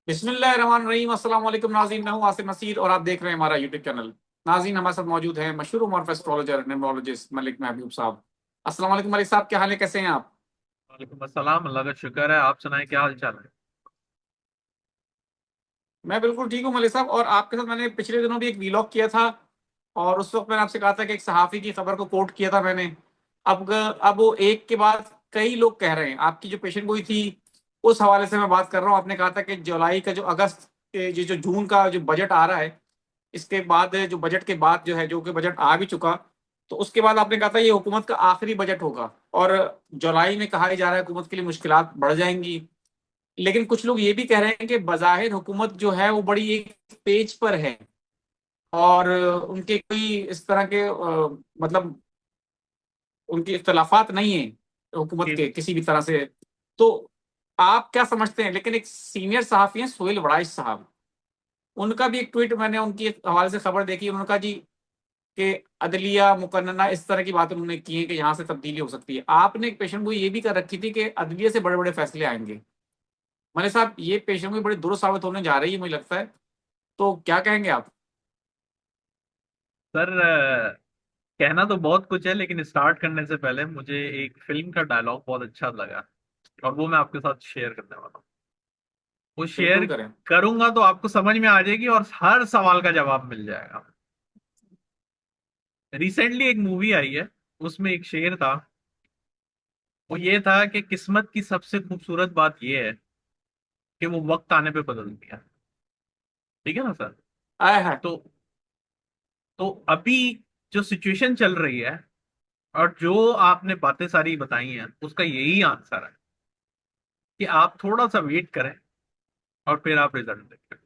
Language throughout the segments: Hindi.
बिस्मिल्लाहिर्रहमानिर्रहीम। अस्सलाम वालेकुम नाज़रीन, मैं हूं आसिम नसीर और आप देख रहे हैं हमारा यूट्यूब चैनल। नाज़रीन, हमारे साथ मौजूद हैं मशहूर उमर एस्ट्रोलॉजर न्यूमरोलॉजिस्ट मलिक महबूब साहब। अस्सलाम वालेकुम मलिक साहब, क्या हाल है, कैसे हैं आप? वालेकुम अस्सलाम। अल्लाह का शुक्र है। आप सुनाएं, क्या हाल चाल है? मैं बिल्कुल ठीक हूं मलिक साहब। और आपके साथ मैंने पिछले दिनों भी एक वीलॉग किया था और उस वक्त मैंने आपसे कहा था कि एक सहाफ़ी की खबर को कोट किया था मैंने। अब वो एक के बाद कई लोग कह रहे हैं। आपकी जो पेशेंट गोई थी उस हवाले से मैं बात कर रहा हूँ। आपने कहा था कि जुलाई का जो अगस्त जो जून का जो बजट आ रहा है, इसके बाद जो बजट के बाद जो है, जो कि बजट आ भी चुका, तो उसके बाद आपने कहा था ये हुकूमत का आखिरी बजट होगा। और जुलाई में कहा ही जा रहा है हुकूमत के लिए मुश्किलात बढ़ जाएंगी। लेकिन कुछ लोग ये भी कह रहे हैं कि बज़ाहिर हुकूमत जो है वो बड़ी एक पेज पर है और उनके कोई इस तरह के मतलब उनकी इख्तलाफात नहीं है हुकूमत के कि किसी भी तरह से। तो आप क्या समझते हैं? लेकिन एक सीनियर सहाफ़ी हैं सोहेल वड़ाइच साहब, उनका भी एक ट्वीट मैंने उनकी हवाले से खबर देखी। उन्होंने कहा जी कि अदलिया मुकन्नना इस तरह की बातें उन्होंने की हैं कि यहाँ से तब्दीली हो सकती है। आपने एक पेशेंट को ये भी कर रखी थी कि अदलिया से बड़े बड़े फैसले आएंगे। मैंने साहब ये पेशेंट को बड़ी दुरुस्त साबित होने जा रही है मुझे लगता है। तो क्या कहेंगे आप? सर, कहना तो बहुत कुछ है, लेकिन स्टार्ट करने से पहले मुझे एक फिल्म का डायलॉग बहुत अच्छा लगा और वो मैं आपके साथ शेयर करने वाला हूँ। वो शेयर बिल्कुल करें। करूंगा तो आपको समझ में आ जाएगी और हर सवाल का जवाब मिल जाएगा। रिसेंटली एक मूवी आई है, उसमें एक शेर था। वो ये था कि किस्मत की सबसे खूबसूरत बात ये है कि वो वक्त आने पे बदलती है। ठीक है ना सर? आए है। तो तो अभी जो सिचुएशन चल रही है और जो आपने बातें सारी बताई हैं, उसका यही आंसर है कि आप थोड़ा सा वेट करें और फिर आप रिजल्ट देखें।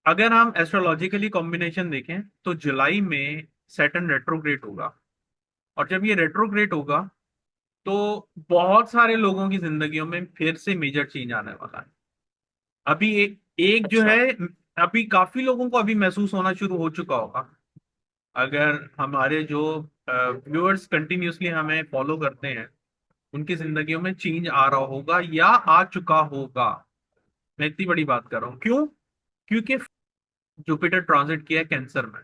अगर हम एस्ट्रोलॉजिकली कॉम्बिनेशन देखें तो जुलाई में सैटर्न रेट्रोग्रेड होगा। और जब ये रेट्रोग्रेड होगा तो बहुत सारे लोगों की जिंदगियों में फिर से मेजर चेंज आने वाला है। अभी एक जो अच्छा। है, अभी काफी लोगों को अभी महसूस होना शुरू हो चुका होगा। अगर हमारे जो व्यूअर्स कंटिन्यूअसली हमें फॉलो करते हैं, उनकी जिंदगियों में चेंज आ रहा होगा या आ चुका होगा। मैं इतनी बड़ी बात कर रहा हूँ, क्यों? क्योंकि जुपिटर ट्रांजिट किया है कैंसर में,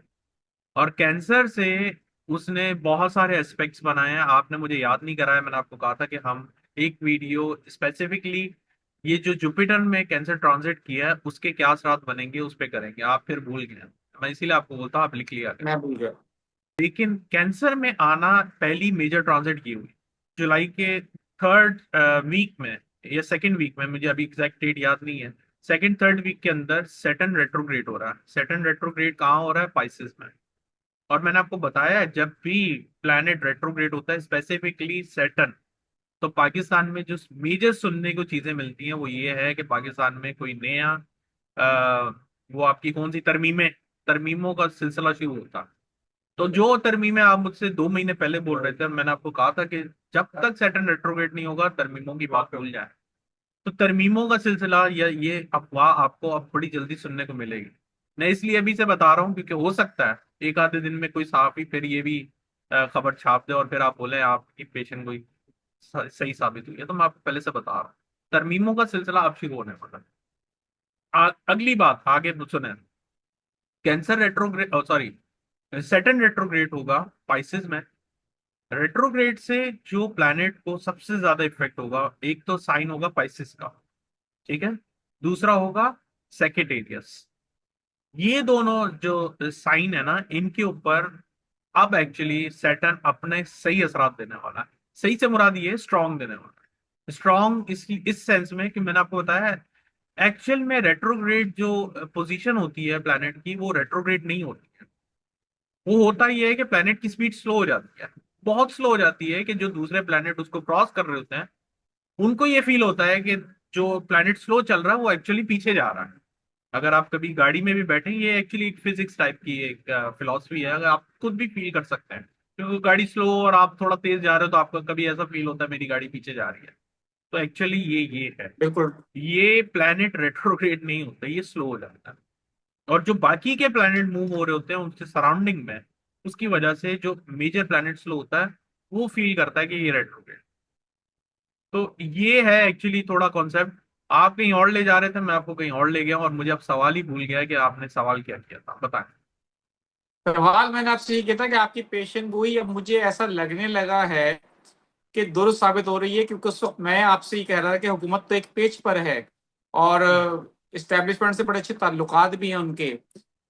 और कैंसर से उसने बहुत सारे एस्पेक्ट्स बनाए हैं। आपने मुझे याद नहीं कराया, मैंने आपको कहा था कि हम एक वीडियो स्पेसिफिकली ये जो जुपिटर में कैंसर ट्रांजिट किया है उसके क्या असरात बनेंगे उस पर करेंगे। आप फिर भूल गए, मैं इसीलिए आपको बोलता हूँ आप लिख लिया करें। मैं भूल गया। लेकिन कैंसर में आना पहली मेजर ट्रांजिट की हुई जुलाई के थर्ड वीक में या सेकंड वीक में, मुझे अभी एग्जैक्ट डेट याद नहीं है। सेकंड थर्ड वीक के अंदर सैटर्न रेट्रोग्रेड हो रहा है। सैटर्न रेट्रोग्रेड कहाँ हो रहा है? पाइसेस में। और मैंने आपको बताया है, जब भी प्लैनेट रेट्रोग्रेड होता है, स्पेसिफिकली सैटर्न, तो पाकिस्तान में जो मेजर सुनने को चीजें मिलती हैं वो ये है कि पाकिस्तान में कोई नया अ, वो आपकी कौन सी तरमीमें, तरमीमों का सिलसिला शुरू होता है। तो जो तरमीमें आप मुझसे 2 महीने पहले बोल रहे थे, मैंने आपको कहा था कि जब तक सैटर्न रेट्रोग्रेड नहीं होगा तरमीमों की बात भूल जाए। तो तरमीमों का सिलसिला या ये अफवाह आपको अब बड़ी जल्दी सुनने को मिलेगी। मैं इसलिए अभी से बता रहा हूँ क्योंकि हो सकता है एक आधे दिन में कोई सहाफी फिर ये भी खबर छाप दे और फिर आप बोले आपकी पेशेंट कोई सही साबित हुई है। तो मैं आपको पहले से बता रहा हूँ, तरमीमों का सिलसिला अब शुरू होने वाला है। अगली बात आगे सुने। Cancer retrograde, sorry, Saturn retrograde होगा पाइसेस में। रेट्रोग्रेड से जो प्लैनेट को सबसे ज्यादा इफेक्ट होगा, एक तो साइन होगा पाइसेस का, ठीक है, दूसरा होगा सेकेटेरियस। ये दोनों जो साइन है ना, इनके ऊपर अब एक्चुअली सैटर्न अपने सही असरात देने वाला है। सही से मुराद ये स्ट्रांग देने वाला है। स्ट्रांग इस सेंस में कि मैंने आपको बताया है, एक्चुअल में रेट्रोग्रेड जो पोजीशन होती है प्लैनेट की, वो रेट्रोग्रेड नहीं होती है। वो होता ही है कि प्लैनेट की स्पीड स्लो हो जाती है, बहुत स्लो हो जाती है, कि जो दूसरे प्लैनेट उसको क्रॉस कर रहे होते हैं उनको ये फील होता है कि जो प्लैनेट स्लो चल रहा है वो एक्चुअली पीछे जा रहा है। अगर आप कभी गाड़ी में भी बैठे, ये एक्चुअली एक फिजिक्स टाइप की एक फिलॉसफी है, अगर आप खुद भी फील कर सकते हैं। क्योंकि गाड़ी स्लो और आप थोड़ा तेज जा रहे हो तो आपको कभी ऐसा फील होता है मेरी गाड़ी पीछे जा रही है। तो एक्चुअली ये है, बिल्कुल। ये प्लैनेट रेट्रोग्रेड नहीं होता, ये स्लो हो जाता है। और जो बाकी के प्लैनेट मूव हो रहे होते हैं उनसे सराउंडिंग में, उसकी वजह से जो मेजर प्लैनेट स्लो होता है वो फील करता है कि ये रेट्रोग्रेड। तो ये है एक्चुअली थोड़ा कॉन्सेप्ट। आप कहीं और ले जा रहे थे, मैं आपको कहीं और ले गया और मुझे अब सवाल ही भूल गया कि आपने सवाल क्या किया था, बताएं। सवाल मैंने आपसे ये किया था कि आपकी पेशेंट गोई अब मुझे ऐसा लगने लगा है कि दुरुस्त साबित हो रही है, क्योंकि उस वक्त मैं आपसे ये कह रहा था कि हुकूमत तो एक पेज पर है और इस्टेब्लिशमेंट से बड़े अच्छे ताल्लुकात भी हैं उनके,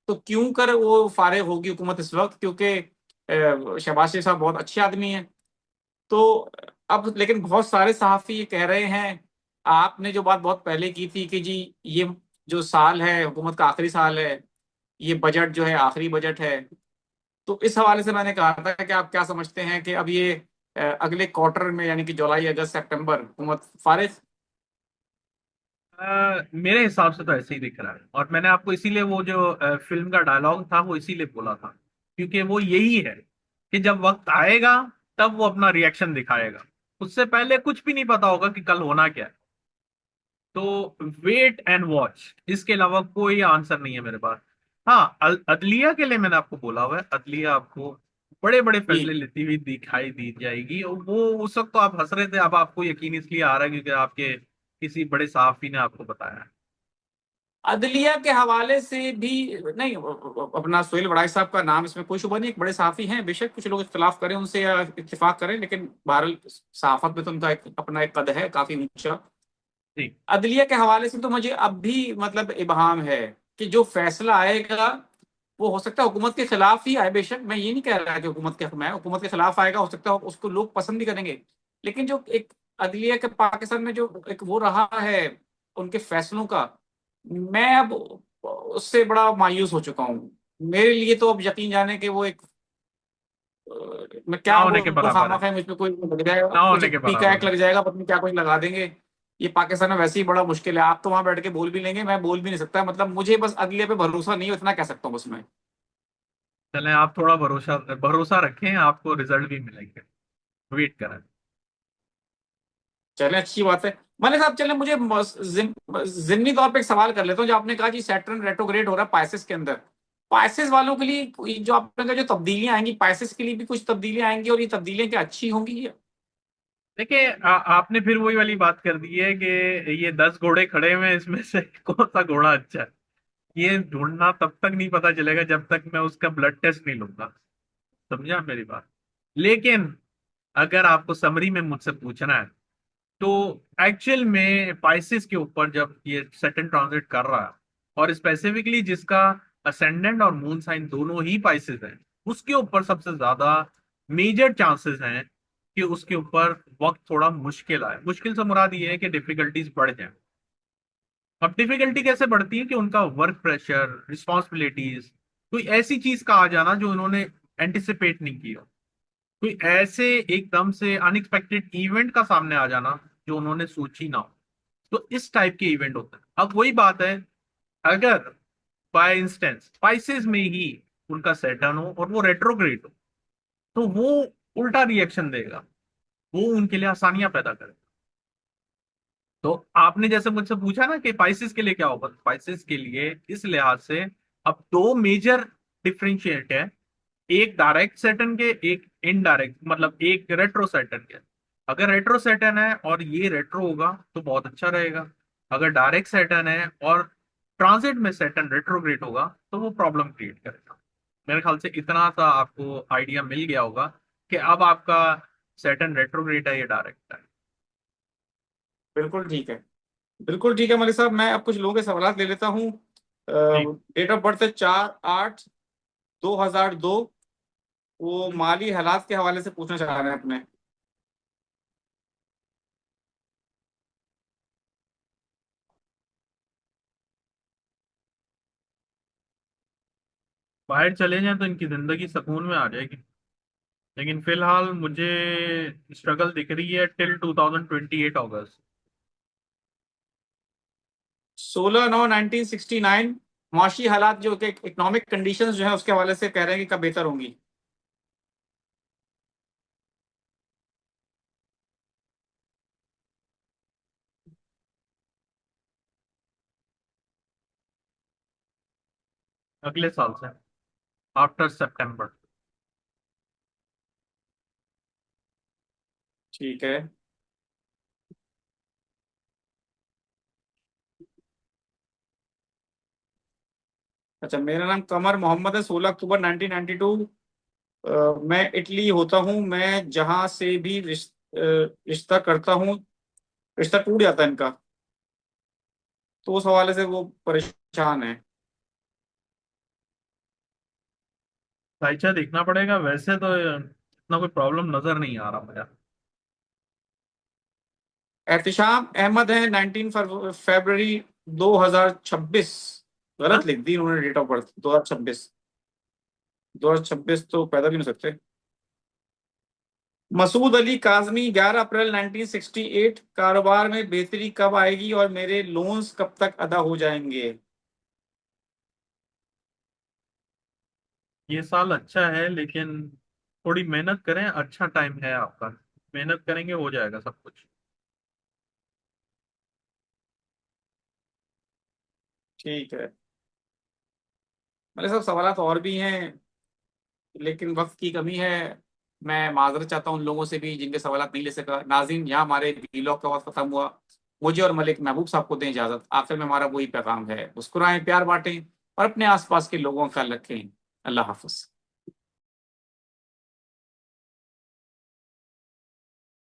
तो क्यों कर वो फारिग होगी हुकूमत इस वक्त, क्योंकि शहबाज शरीफ साहब बहुत अच्छे आदमी हैं। तो अब लेकिन बहुत सारे सहाफ़ी ये कह रहे हैं, आपने जो बात बहुत पहले की थी कि जी ये जो साल है हुकूमत का आखिरी साल है, ये बजट जो है आखिरी बजट है, तो इस हवाले से मैंने कहा था कि आप क्या समझते हैं कि अब ये अगले क्वार्टर में यानी कि जुलाई अगस्त सितंबर हुकूमत फारिग। मेरे हिसाब से तो ऐसे ही दिख रहा है, और मैंने आपको इसीलिए वो जो फिल्म का डायलॉग था वो इसीलिए बोला था, क्योंकि वो यही है कि जब वक्त आएगा तब वो अपना रिएक्शन दिखाएगा। उससे पहले कुछ भी नहीं पता होगा कि कल होना क्या है। तो वेट एंड वॉच, इसके अलावा कोई आंसर नहीं है मेरे पास। हाँ, अदलिया के लिए मैंने आपको बोला हुआ है, अदलिया आपको बड़े बड़े फैसले जी, लेती हुई दिखाई दी जाएगी। और वो उस वक्त तो आप हंस रहे थे, अब आपको यकीन इसलिए आ रहा है क्योंकि आपके किसी बड़े सहाफी ने आपको बताया है। अदलिया के हवाले से भी नहीं, अपना सोहेल वड़ाई साहब का नाम इसमें कोई शुबा नहीं, एक बड़े सहाफी हैं, बेशक कुछ लोग इख्तलाफ करें उनसे या इत्तेफाक करें, लेकिन बहरहाल सहाफत में तो उनका अपना एक कद है काफी ऊंचा। जी। अदलिया के हवाले से तो मुझे अब भी मतलब इबहाम है कि जो फैसला आएगा वो हो सकता है हुकूमत के खिलाफ ही आए। बेशक मैं ये नहीं कह रहा कि हुकूमत के हक में है, हुकूमत के खिलाफ आएगा, हो सकता है उसको लोग पसंद भी करेंगे, लेकिन जो एक अदलिया के पाकिस्तान में जो एक वो रहा है उनके फैसलों का, मैं अब उससे बड़ा मायूस हो चुका हूँ। मेरे लिए तो अब यकीन जाने कि वो एक मैं ना क्या होने के वो बराबर है। खामा मुझ पे कोई लग जाएगा, ना कुछ होने एक के टीका बराबर एक है। लग जाएगा, पता नहीं क्या कुछ लगा देंगे। ये पाकिस्तान में वैसे ही बड़ा मुश्किल है, आप तो वहां बैठ के बोल भी लेंगे, मैं बोल भी नहीं सकता, मतलब मुझे बस अगले पे भरोसा नहीं है, उतना कह सकता हूँ बस मैं। चलें, आप थोड़ा भरोसा भरोसा रखें, आपको रिजल्ट भी मिलेंगे। वेट करें। चले अच्छी बात है। मलिक साहब चले, मुझे जिमनी तौर पे एक सवाल कर लेता हूँ। जो आपने कहा जी सैटर्न रेट्रोग्रेड हो रहा है पाइसेस के अंदर, पाइसेस वालों के लिए जो आपने कहा जो तब्दीलियां आएंगी, पाइसेस के लिए भी कुछ तब्दीलियां आएंगी, और ये तब्दीलियां क्या अच्छी होंगी? देखिए, आपने फिर वही वाली बात कर दी है कि ये 10 घोड़े खड़े हुए हैं, इसमें से कौन सा घोड़ा अच्छा है। ये ढूंढना तब तक नहीं पता चलेगा जब तक मैं उसका ब्लड टेस्ट नहीं लूंगा। समझा मेरी बात। लेकिन अगर आपको समरी में मुझसे पूछना है, तो एक्चुअल में पाइसेस के ऊपर जब ये सैटर्न ट्रांजिट कर रहा है, और स्पेसिफिकली जिसका असेंडेंट और मून साइन दोनों ही पाइसेस हैं, उसके ऊपर सबसे ज्यादा मेजर चांसेस हैं कि उसके ऊपर वक्त थोड़ा मुश्किल आए। मुश्किल से मुराद ये है कि डिफिकल्टीज बढ़ जाए। अब डिफिकल्टी कैसे बढ़ती है कि उनका वर्क प्रेशर, रिस्पॉन्सिबिलिटीज, कोई ऐसी चीज का आ जाना जो उन्होंने एंटिसिपेट नहीं की हो, कोई ऐसे एकदम से अनएक्सपेक्टेड इवेंट का सामने आ जाना जो उन्होंने सोची ना हो। तो इस टाइप के इवेंट होते हैं। अब वही बात है, अगर बाय इंस्टेंस स्पाइसेस में ही उनका सैटर्न हो और वो रेट्रोग्रेड हो, तो वो उल्टा रिएक्शन देगा, वो उनके लिए आसानियां पैदा करेगा। तो आपने जैसे मुझसे पूछा ना कि स्पाइसेस के लिए क्या होगा, स्पाइसेस के लिए इस लिहाज से अब दो मेजर डिफरेंशिएट है। एक डायरेक्ट सैटर्न के, एक इनडायरेक्ट, मतलब एक रेट्रो सैटर्न के। अगर रेट्रो सैटर्न है और ये रेट्रो होगा तो बहुत अच्छा रहेगा। अगर डायरेक्ट सैटर्न है और ट्रांजिट में सैटर्न रेट्रोग्रेड होगा तो वो प्रॉब्लम क्रिएट करेगा। मेरे ख्याल से इतना सा आपको आइडिया मिल गया होगा कि अब आपका सैटर्न रेट्रोग्रेड है या डायरेक्ट है। बिल्कुल ठीक है, बिल्कुल ठीक है मलिक साहब। मैं अब कुछ लोगों के सवाल ले लेता हूँ। जी। डेट ऑफ बर्थ है 4/8/2002। वो माली हालात के हवाले से पूछना चाह रहे हैं अपने। बाहर चले जाएं तो इनकी जिंदगी सुकून में आ जाएगी। लेकिन फिलहाल मुझे स्ट्रगल दिख रही है टिल 2028 अगस्त। 16/9/1969। मुआशी हालात जो कि इकोनॉमिक कंडीशंस जो है उसके हवाले से कह रहे हैं कि कब बेहतर होंगी। अगले साल से, आफ्टर सितंबर। ठीक है। अच्छा, मेरा नाम कमर मोहम्मद है, 16 अक्टूबर 1992। मैं इटली होता हूँ। मैं जहां से भी रिश्ता करता हूँ, रिश्ता टूट जाता है इनका, तो उस हवाले से वो परेशान है। साइचा देखना पड़ेगा, वैसे तो इतना कोई प्रॉब्लम नजर नहीं आ रहा मुझे। एहतिशाम अहमद है, 19 फरवरी 2026। हाँ? गलत लिख दी उन्होंने, डेट ऑफ बर्थ 2026। 2026 तो पैदा भी नहीं हो सकते। मसूद अली काजमी, 11 अप्रैल 1968। कारोबार में बेहतरी कब आएगी और मेरे लोन्स कब तक अदा हो जाएंगे? ये साल अच्छा है, लेकिन थोड़ी मेहनत करें, अच्छा टाइम है आपका। मेहनत करेंगे हो जाएगा सब कुछ। ठीक है। मेरे सब सवाल और भी हैं, लेकिन वक्त की कमी है। मैं माजरत चाहता हूँ उन लोगों से भी जिनके सवाल नहीं ले सका। नाज़रीन, यहाँ हमारे वीलॉग का वक्त खत्म हुआ। मुझे और मलिक महबूब साहब को दें इजाजत। आखिर में हमारा वही पैगाम है, मुस्कुराएं, प्यार बांटें और अपने आसपास के लोगों का ख्याल रखें। अल्लाह हाफिज।